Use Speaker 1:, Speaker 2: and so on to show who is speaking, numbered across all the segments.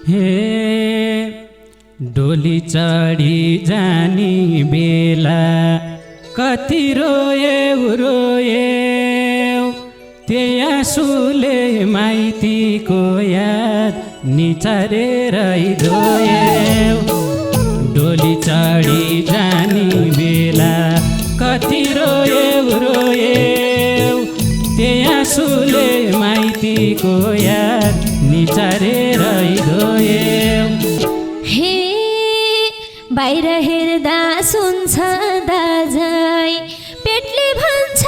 Speaker 1: हे डोली चढी जानी बेला कति रोएऊ रोएऊ त्यही आँसुले माइतीको याद निचारेर धोएऊ। डोली चढी जानी बेला कति रोएऊ रोएऊ त्यही आँसुले माइतीको याद निचारेर धोएऊ।
Speaker 2: हे बाहिर हेर्दा सुन्छ दाझै पेटले भन्छ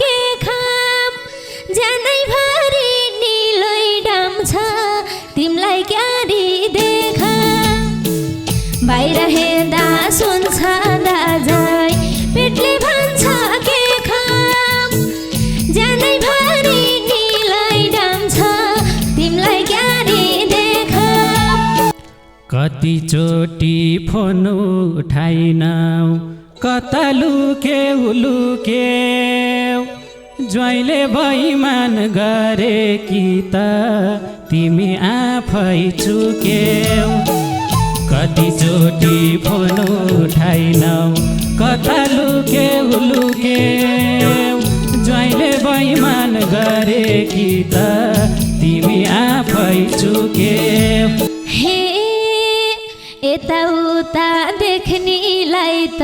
Speaker 2: के खाम ज्यानैभरि निलै डाम छ तिमलाई क्यारी देखा। बाहिर हेर्दा सुन्छ दाझै पेटले भन्छ के खाम ज्यानैभरि निलै डाम छ तिमलाई क्यारी देखा।
Speaker 1: कतिचोटि फोन उठाइनौ कता लुक्यौ लुक्यौ ज्वाइँले बैमान गरे कि त तिमी आफै चुक्यौ। कतिचोटि फोन उठाइनौ कता लुक्यौ लुक्यौ ज्वाइँले बैमान गरे कि त तिमी आफै चुक्यौ।
Speaker 2: हे यताउता देख्नेलाई त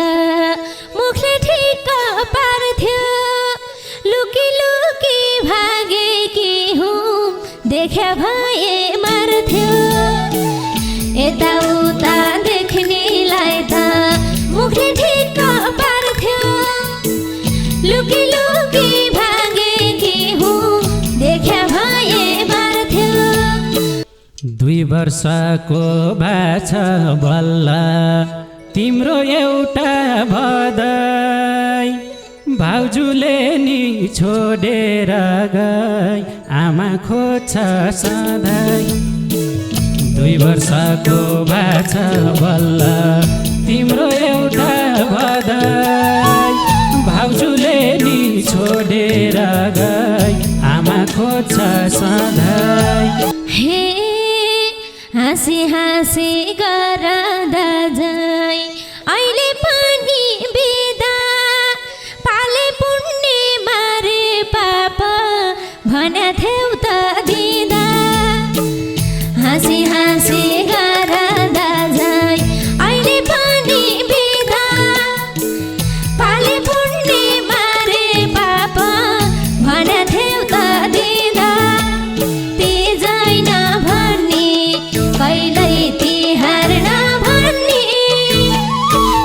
Speaker 2: मुखले ठिक्क पार्थ्यो लुकी लुकी भागेकी हुँ देख्या भए मार्थ्यो। यताउता देख्नेलाई त मुखले ठिक्क पार्थ्यो लुकी लुकी भागेकी हुँ देख्या भए मार्थ्यो।
Speaker 1: 2 वर्षको बाछ बल्ल तिम्रो एउटा भदै भाउजूले नि छोडेर गई आमा खोज्छ सधैँ। 2 वर्षको बाछ बल्ल तिम्रो एउटा भदै भाउजूले नि छोडेर गई आमा खोज्छ सधैँ।
Speaker 2: हे हाँसी हाँसी गर दाझै अहिले पनि बिदा पाले पुण्य मारे पाप भन्या थियौ त दिदा। हाँसी हाँसी गर दाझै अहिले पनि बिदा पाले पुण्य मारे पाप भन्या थियौ त दिदा। तिजै नभन्ने कहिल्यै तिहार नभन्ने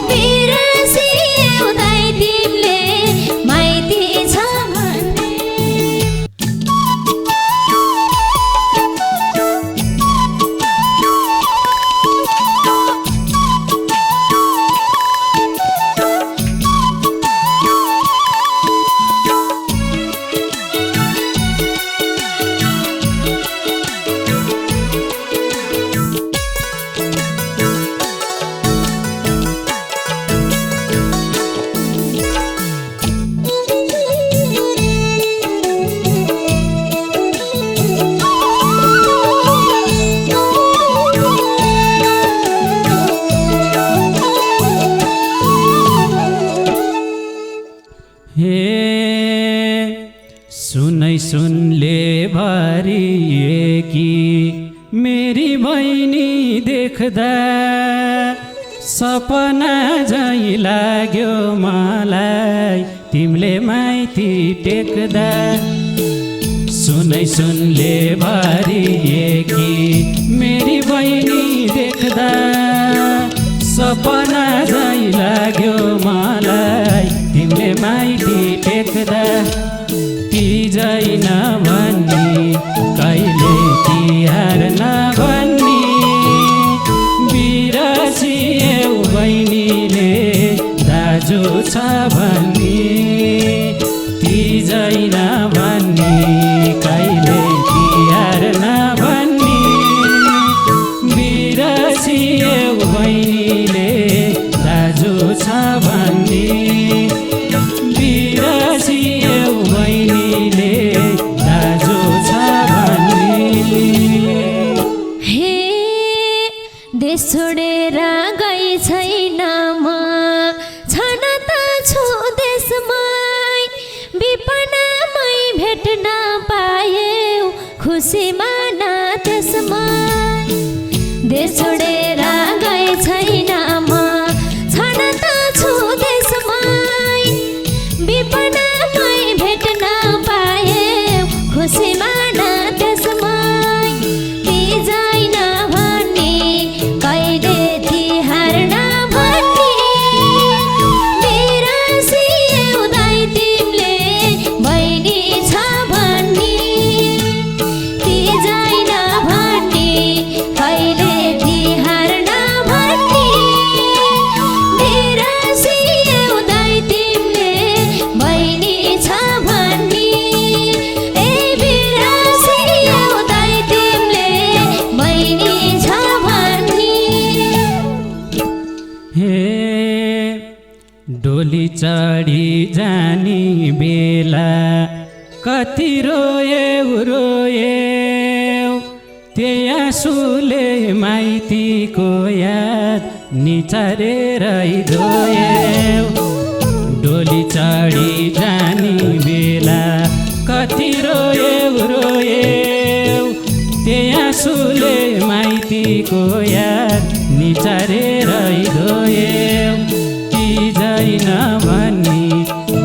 Speaker 2: बिर्सियौदै तिमीले माइती छ भन्ने।
Speaker 1: हे सुनै सुनले भरिए कि मेरी बहिनी देख्दा सपना झैँ लाग्यो मलाई तिमीले माइती टेक्दा। सुनै सुनले भरिए कि मेरी बहिनी देख्दा सपना झैँ लाग्यो मलाई तिमीले माइती टेक्दा। तिजै नभन्ने कहिले तिहार नभन्ने बिर्सियौ बहिनीले दाजु छ भन्ने। तिजै नभन्ने कहिले तिहार नभन्ने बिर्सियौ बहिनीले दाजु छ भन्ने। बिर्सियौ बहिनीले दाजु छ भन्ने।
Speaker 2: हे देश छोडेर गई छैन म छन त छु देशमै विपनामै भेट्न पाएँ खुसी मान त्यसमै देश छोडेर गई छैन म छन त छु देशमै विपनामै भेट्न पाएँ खुसी मान त्यसमै ती जाइन भन्ने कहिले तिहार नभन्ने बिरासी उदाई तिमीले बहिनी छ भन्ने ती जाइन भन्ने कहिले तिहार नभन्ने बिरासी उदाई तिमीले बहिनी छ भन्ने ए बिरासी उदाई तिमीले बहिनी छ भन्ने
Speaker 1: हे डोली चढी जानी बेला कति रोए त्यही आँसुले माइतीको याद निचारेर धोयौ डोली चढी जानी बेला कति रोए त्यही आँसुले माइतीको याद निचारेर धोयौ ती जाइन भन्ने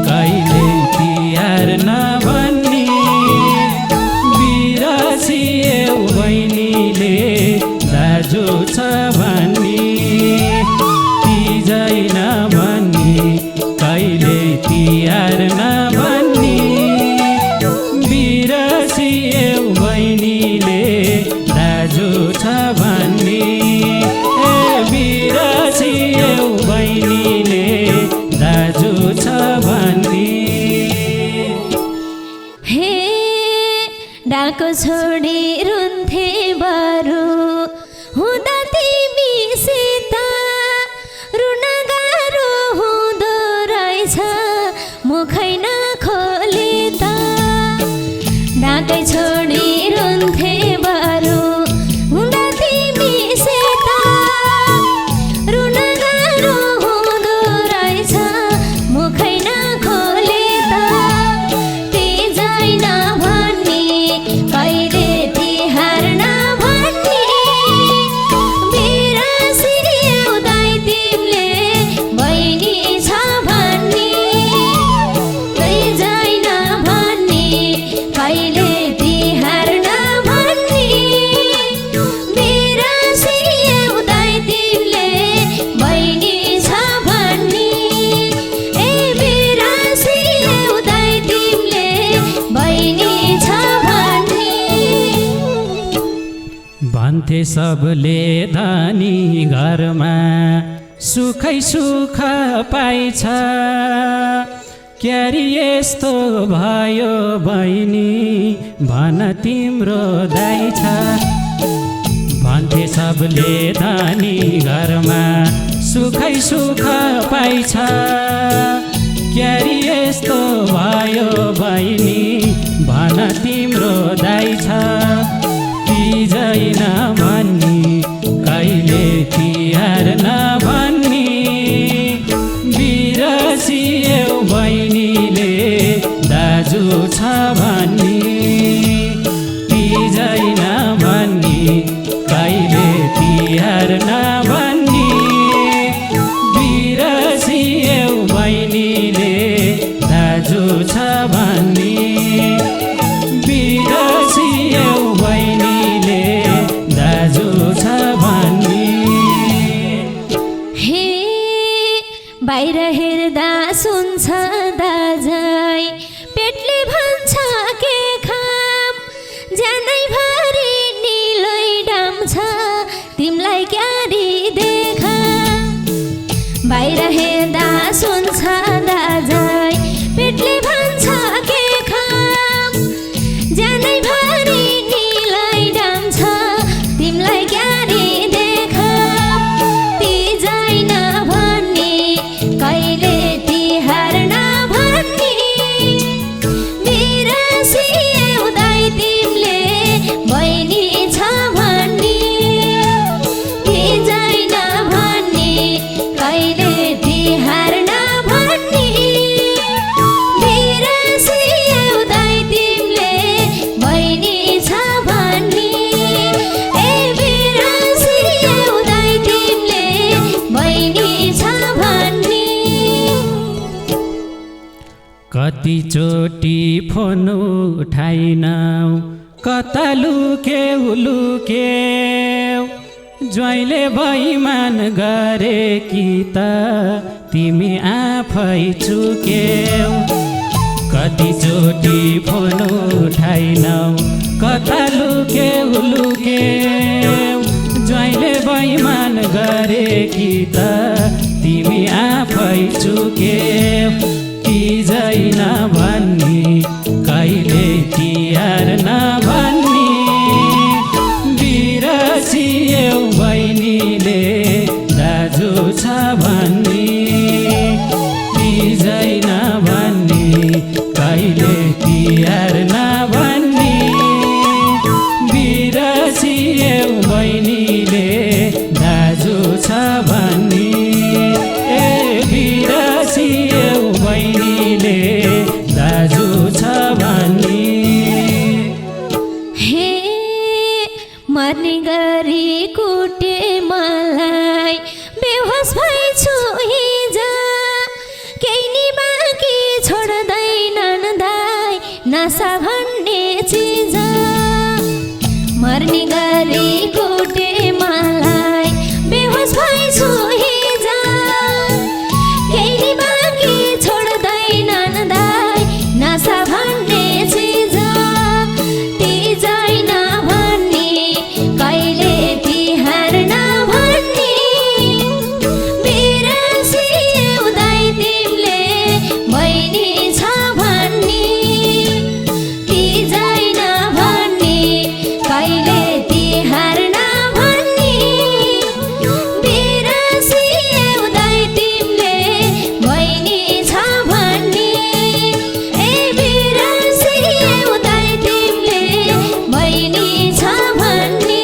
Speaker 1: कहिले तिहार नभन्ने बिरासियौ बहिनीले दाजु छ भन्ने ती जाइन भन्ने कहिले तिहार नभन्ने बिरासियौ बहिनीले दाजु छ भन्ने ए बिरासियौ बहिनीले दाजु छ भन्ने
Speaker 2: हे डाको छोडी रुन्थे बरु हुँदा तिमीसित रुन गाह्रो हुँदो रहेछ मुखै नखोली त डाकै छोडी रुन्थे बरु हुँदा तिमीसित रुन गाह्रो हुँदो रहेछ मुखै नखोली त ती जाइन भन्ने कहिले तिहार नभन्ने बिरासी उदाई तिमीले बहिनी छ भन्ने ती जाइन भन्ने कहिले तिहार नभन्ने बिरासी उदाई तिमीले बहिनी छ भन्ने ए बिरासी उदाई तिमीले बहिनी छ भन्ने
Speaker 1: भन्थे सबले धनी घरमा सुखै सुख पाइछ क्यारी यस्तो भयो बहिनी भन तिम्रो दाइ छ भन्थे सबले धनी घरमा सुखै सुख पाइछ क्यारी यस्तो भयो बहिनी भन तिम्रो दाइ छ ती जाइन भन्ने कहिले तिहार नभन्ने बिरासियौ बहिनीले दाजु छ भन्ने ती जाइन भन्ने कहिले तिहार नभन्ने बिरासियौ बहिनीले दाजु छ भन्ने बिरासियौ बहिनीले दाजु छ भन्ने
Speaker 2: हे बाहिर हेर्दा सुन्छ दाजै पेटले भन्छ के खाम ज्यानै भरि निलै डाम छ तिमीलाई क्यारी
Speaker 1: कतिचोटि फोन उठाइनौ कता लुक्यौ ज्वाइँले बैमान गरे कि त तिमी आफै चुक्यौ कतिचोटि फोन उठाइनौ कता लुक्यौ ज्वाइँले बैमान गरे कि त तिमी आफै चुक्यौ तीजै नभन्नी कहिले तिहार नभन्नी बिरसियौ बहिनीले दाजु छ भन्नी तीजै नभन्नी कहिले तिहार नभन्नी बिरसियौ बहिनीले दाजु छ भन्नी बिरसियौ बहिनीले दाजु छ भन्नी
Speaker 2: हे मर्ने गरी कुटे मलाई बेहोस भएछु हिजो केही नि बाँकी छोड्दैनन् दाइ नसा भन्ने चिज मर्ने गरी कुटे मलाई बेहोस भएछु हिजो केही नि बाँकी छोड्दैनन् दाइ नसा भन्ने चिज तीजै नभन्नी कहिले तिहार नभन्नी बिरसियौ दाइ तिमीले बहिनी छ भन्नी तीजै नभन्नी कहिले तिहार नभन्नी बिरसियौ दाइ तिमीले बहिनी छ भन्नी बिरसियौ दाइ तिमीले बहिनी छ भन्नी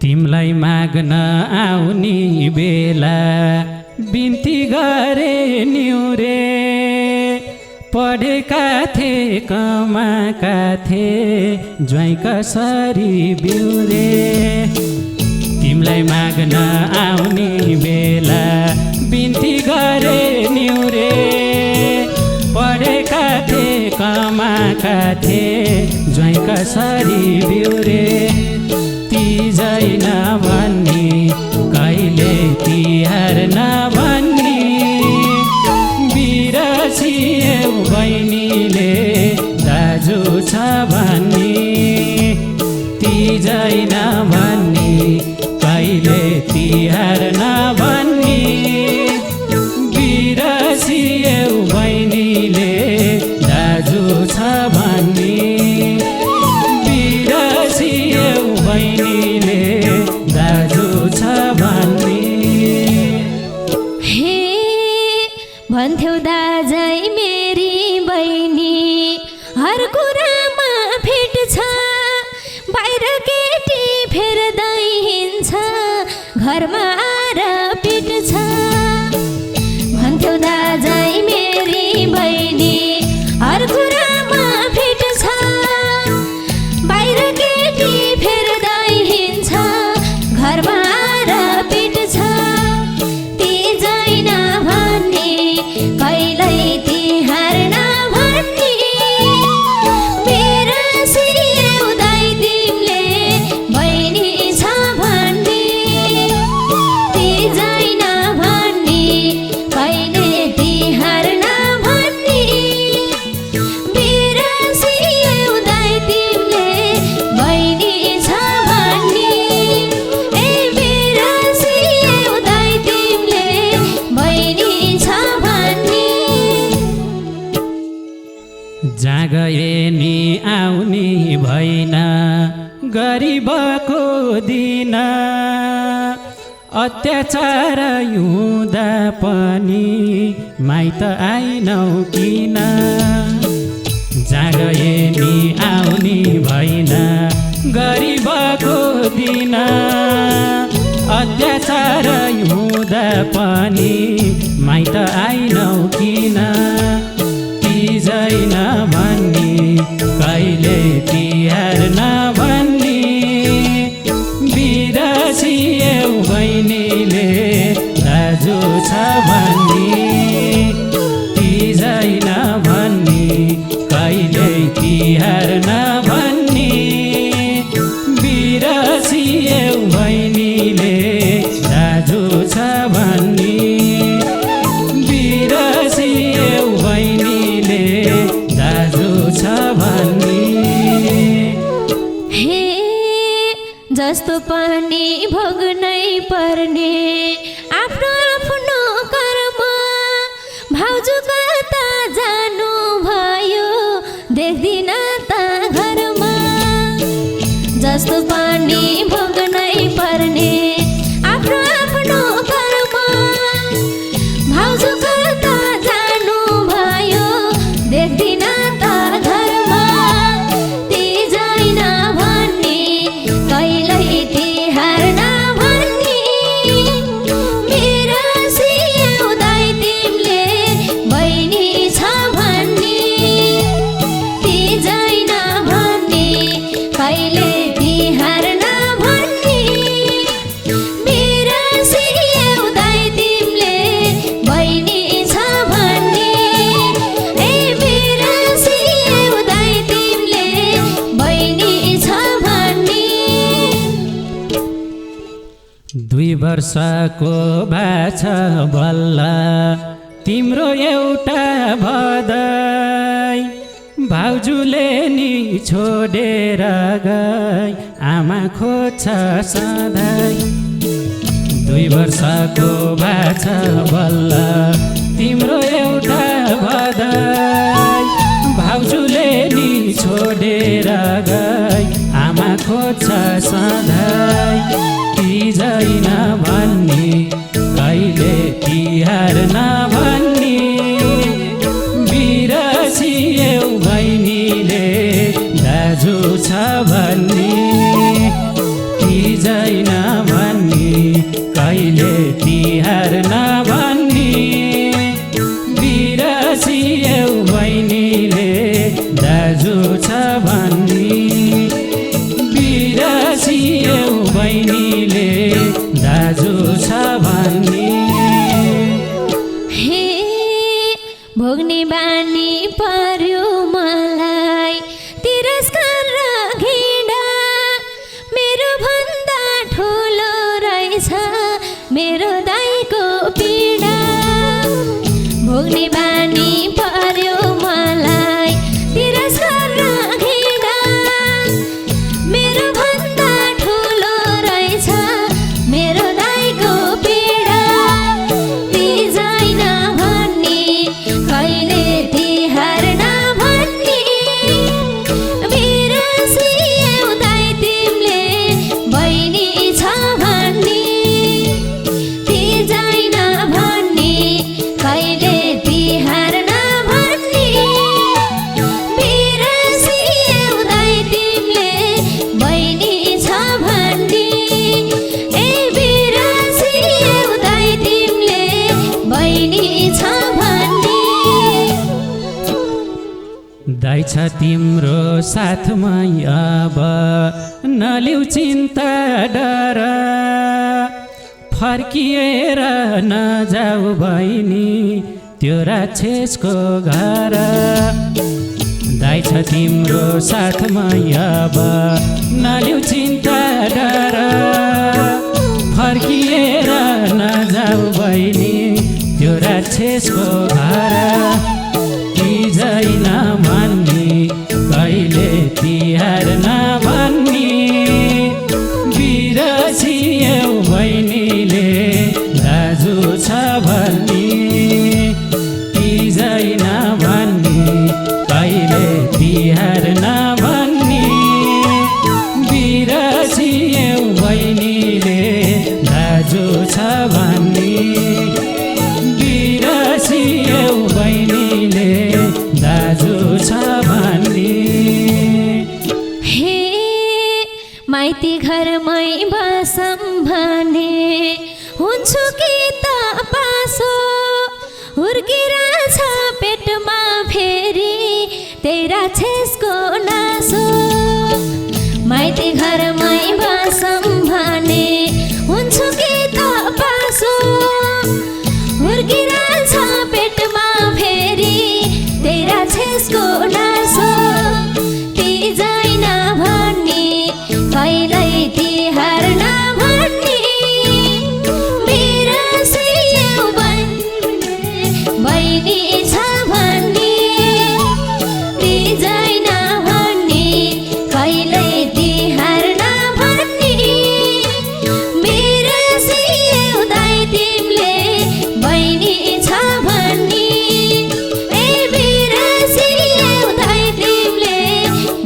Speaker 1: तिमलाई माग्न आउने बेला बिन्ती गरे न्युरे पढेका थिए कमाका थिए ज्वाइँ कसरी बिउरे तिमलाई माग्न आउने बेला बिन्ती गरे न्युरे पढेका थिए कमाका थिए ज्वाइँ कसरी बिउरे तीजै नभन्नी कहिले तिहार नभन्नी बिरसियौ बहिनीले दाजु छ भन्नी तीजै नभन्नी कहिले तिहार नभन्नी बिरसियौ बहिनीले दाजु छ भन्नी बिरसियौ बहिनीले दाजु छ भन्नी
Speaker 2: हे भन्थ्यौ दाजै मेरी बहिनी हर कुरामा फिट छ बाहिर केटी फेर्दै हिँड्छ घरमा आएर पिट छ भन्थ्यौ दाजै मेरी बहिनी हर कुरामा फिट छ बाहिर केटी फेर्दै हिँड्छ घरमा आएर पिट छ तीजै नभन्नी कहिल्यै तिहार नभन्नी बिरसियौ दाइ तिमीले बहिनी छ भन्नी तीजै नभन्नी कहिले तिहार नभन्नी बिरसियौ दाइ तिमीले बहिनी छ भन्नी बिरसियौ दाइ तिमीले बहिनी छ भन्नी
Speaker 1: जहाँ गए नि आउने भएन गरिबको दिन अत्याचार हुँदा पनि माइत आइनौ किन जहाँ गए नि आउने भएन गरिबको दिन अत्याचार हुँदा पनि माइत आइनौ किन तीजै नभन्नी कहिले तिहार नभन्नी बिरसियौ बहिनीले दाजु छ भन्नी बिरसियौ बहिनीले दाजु छ भन्ने बिरसियौ बहिनीले दाजु छ भन्ने
Speaker 2: हे जस्तो पनि भोग्नै पर्ने आफ्नो आफ्नो कर्म भाउजू कता जानु भयो देख्दिन त घरमा जस्तो पनि भोग्नै पर्ने आफ्नो आफ्नो कर्म भाउजू कता जानु भयो देख्दिन त घरमा तिजैन भन्ने कहिल्यै तिहार नभन्ने बिरसियौ दाइ तिमीले बहिनी छ भन्ने तिजैन भन्ने कहिले तिहार नभन्ने बिरसियौ दाइ तिमीले बहिनी छ भन्ने ए बिरसियौ दाइ तिमीले बहिनी छ भन्ने
Speaker 1: 2 वर्षको बाछ बल्ल तिम्रो एउटा भदै भाउजूले नि छोडेर गई आमा खोज्छ सधैँ 2 वर्षको बाछ बल्ल तिम्रो एउटा भदै भाउजूले नि छोडेर गई आमा खोज्छ सधैँ तिजैन भन्ने कहिले तिहार नभन्ने बिरसियौ बहिनीले दाजु छ भन्ने तिजैन भन्ने कहिले तिहार नभन्ने बिरसियौ बहिनीले दाजु छ भन्ने बिरसियौ बहिनीले दाजु छ भन्ने
Speaker 2: हे भोग्ने बानी पर्यो मलाई तिरस्कार र घृणा मेरो भन्दा ठुलो रहेछ मेरो दाइको पीडा भोग्ने बानी पर्यो मलाई तिरस्कार र घृणा मेरो भन्दा ठुलो रहेछ मेरो दाइको पीडा तिजैन भन्ने कहिले तिहार नभन्ने बिरसियौ दाइ तिमीले बहिनी छ भन्ने तिजैन भन्ने कहिले तिहार नभन्ने बिरसियौ दाइ तिमीले बहिनी छ भन्ने ए बिरसियौ दाइ तिमीले बहिनी छ भन्ने
Speaker 1: दाइ छ तिम्रो साथमै अब नलिउ चिन्ता डर फर्किएर नजाऊ बहिनी त्यो राक्षसको घर दाइ छ तिम्रो साथमै अब नलिउ चिन्ता डर फर्किएर नजाऊ बहिनी त्यो राक्षसको घर तिजैन भन्ने कहिले तिहार नभन्ने बिरसियौ बहिनीले दाजु छ भन्ने तिजैन भन्ने कहिले तिहार नभन्ने बिरसियौ बहिनीले दाजु छ भन्ने बिरसियौ बहिनीले दाजु छ भन्ने
Speaker 2: हे माइती घरमै बसम भने हुन्छु कि त पासो हुर्किरहेछ पेटमा फेरि त्यही राक्षसको नासो माइती घरमै बसम भने हुन्छु कि त पासो हुर्किरहेछ पेटमा फेरि त्यही राक्षसको नासो तिजैन भन्ने कहिल्यै तिहार नभन्ने बिरसियौ बहिनी छ भन्ने तिजै नभन्ने कहिल्यै तिहार नभन्ने बिरसियौ दाइ तिमीले बहिनी छ भन्ने ए बिरसियौ दाइ तिमीले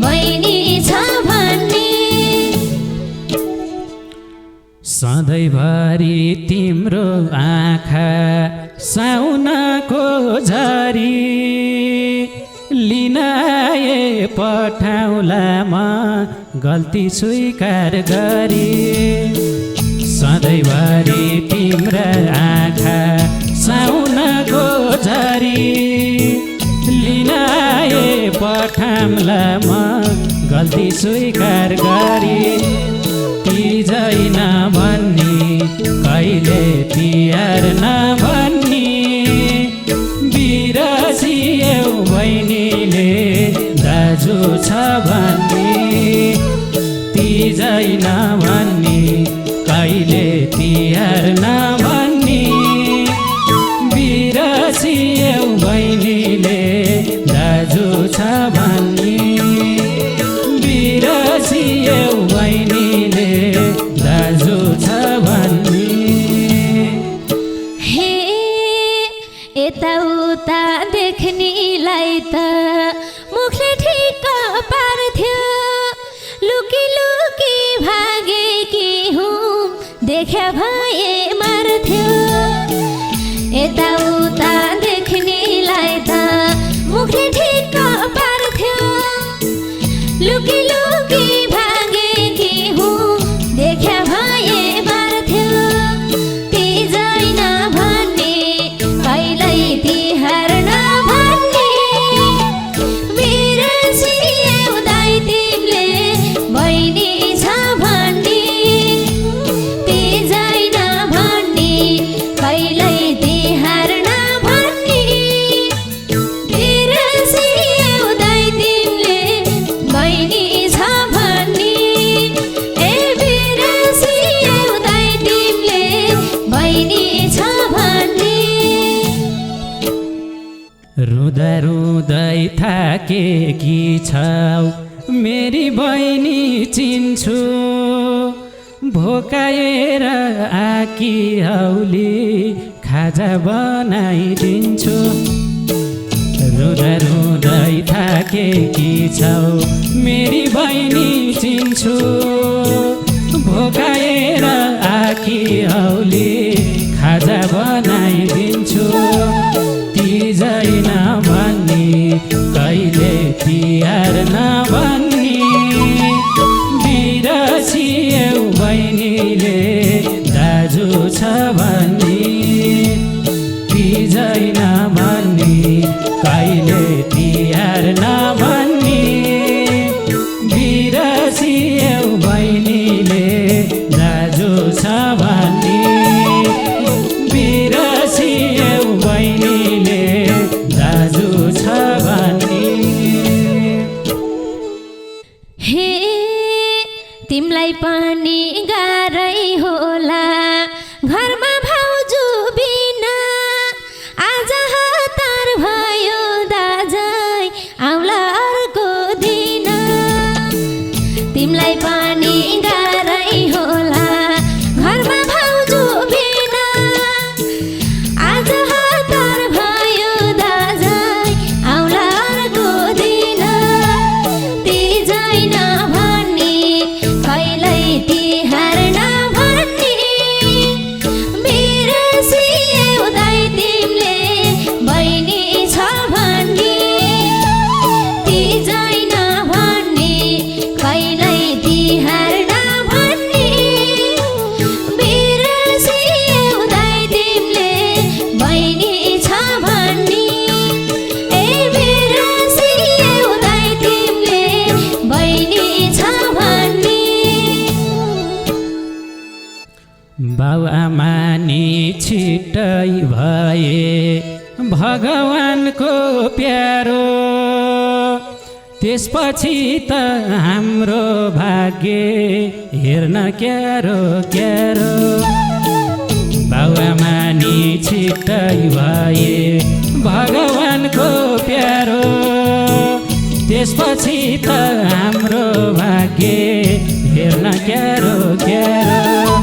Speaker 2: बहिनी छ भन्ने
Speaker 1: सधैँभरि तिम्रो आँखा साउनको झरी लिन आए पठाउला म गल्ती स्वीकार गरी सधैँभरि तिम्रा आँखा साउनको झरी लिन आए पठाउला म गल्ती स्वीकार गरी तिजै नभन्ने कहिले तिहार नभन्ने बिरसियौ बहिनीले दाजु छ भन्ने तिजै नभन्ने कहिले तिहार नभन्ने बिरसियौ बहिनीले दाजु छ भन्ने बिरसियौ बहिनीले दाजु छ भन्ने
Speaker 2: हे यताउता देख्नेलाई त मुखले ठिक्क पार्थ्यो लुकी लुकी भागेकी हुँ देख्या भए मार्थ्यो यताउता देख्नेलाई त मुखले ठिक्क पार्थ्यो लुकी लुकी भागेकी हुँ देख्या भए मार्थ्यो तिजै नभन्ने कहिल्यै तिहार नभन्ने बिरसियौ दाइ तिमीले बहिनी छ भन्ने तिजै नभन्ने कहिल्यै तिहार नभन्ने बिरसियौ दाइ तिमीले बहिनी छ भन्ने ए बिरसियौ दाइ तिमीले बहिनी छ भन्ने
Speaker 1: रुँदा रुँदै थाकेकी छौ मेरी बहिनी चिन्छु भोकाएर आकी हौली खाजा बनाइदिन्छु रुँदा रुँदै थाकेकी छौ मेरी बहिनी चिन्छु भोकाएर आकी हौली खाजा बनाइदिन्छु तिजै नभन्ने कहिले तिहार नभन्ने बिरसियौ बहिनीले दाजु छ भन्ने तिजै नभन्ने कहिले तिहार नभन्ने बिरसियौ बहिनीले दाजु छ भन्ने बिरसियौ बहिनीले दाजु छ भन्ने
Speaker 2: हे तिमलाई पनि गाह्रै होला घरमा भाउजू बिना आज हतार भयो दाजै आउला अर्को दिन तिमलाई पनि गाह्रै होला घरमा भाउजू बिना आज हतार भयो दाजै आउला अर्को दिन तिजै नभन्ने कहिल्यै तिहार नभन्ने बिरसियौ दाइ तिमीले बहिनी छ भन्ने तिजै नभन्ने कहिल्यै तिहार नभन्ने बिरसियौ दाइ तिमीले बहिनी छ भन्ने ए बिरसियौ दाइ तिमीले बहिनी छ भन्ने
Speaker 1: बाबुआमा नि छिट्टै भए भगवानको प्यारो त्यसपछि त हाम्रो भाग्य हेर्न क्यारो क्यारो बाबुआमा नि छिट्टै भए भगवानको प्यारो त्यसपछि त हाम्रो भाग्य हेर्न क्यारो क्यारो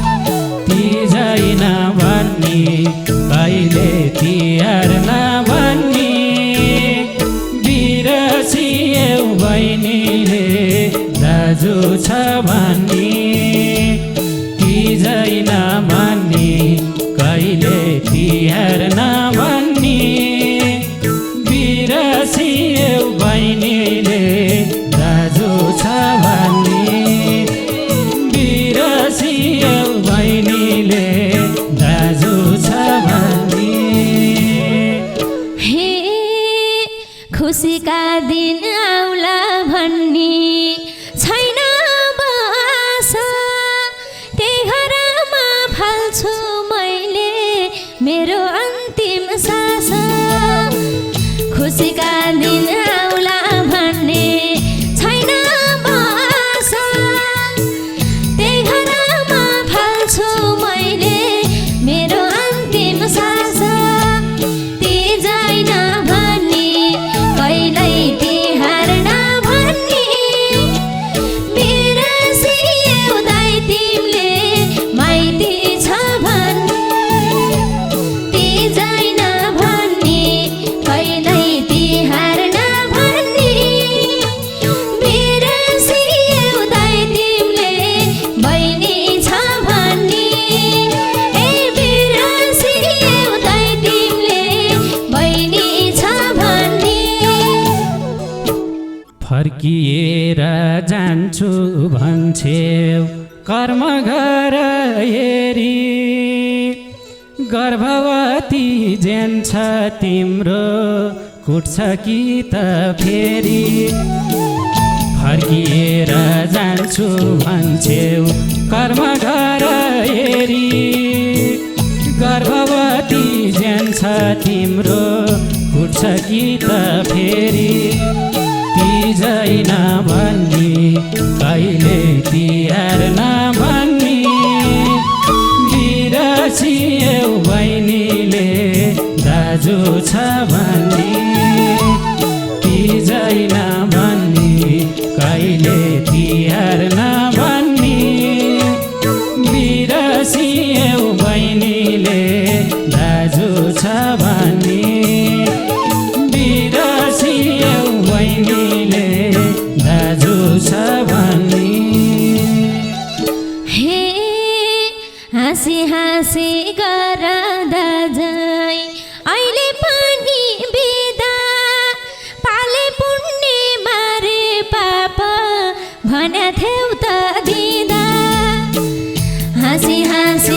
Speaker 1: तिजै नभन्नी कहिले तिहार नभन्नी बिरसियौ बहिनीले दाजु छ भन्नी तिजै नभन्नी कहिले तिहार नभन्नी बिरसियौ बहिनीले दाजु छ भन्नी बिरसियौ बहिनीले दाजु छ भन्नी
Speaker 2: हे खुसीका दिन आउला भन्ने छैन बासा त्यही घरमा फाल्छु मैले मेरो अन्तिम सास खुसीका दिन आउला भन्ने छैन बासा त्यही घरमा फाल्छु मैले मेरो अन्तिम सास तिजै नभन्ने कहिल्यै तिहार नभन्ने बिरसियौ दाइ तिमीले माइती छ भन्ने तिजै नभन्ने कहिल्यै तिहार नभन्ने बिरसियौ दाइ तिमीले बहिनी छ भन्ने ए बिरसियौ दाइ तिमीले बहिनी छ भन्ने
Speaker 1: फर्किएर जान्छु भन्छेउ कर्म घर हेरी गर्भवती जेन छ तिम्रो कुट्छ कि त फेरि फर्किएर जान्छु भन्छेउ कर्म घर हेरी गर्भवती जेन छ तिम्रो कुट्छ कि त फेरि तिजै नभन्नी कहिले तिहार नभन्नी बिरसियौ बहिनीले दाजु छ भन्नी तिजै नभन्नी कहिले तिहार नभन्नी बिरसियौ बहिनीले दाजु छ भन्नी बिरसियौ बहिनीले दाजु छ भन्नी
Speaker 2: हे हाँसी हाँसी गर दाजै अहिले पनि बिदा पाले पुण्य मारे पापा भन्या थियौ त दिदा हाँसी हाँसी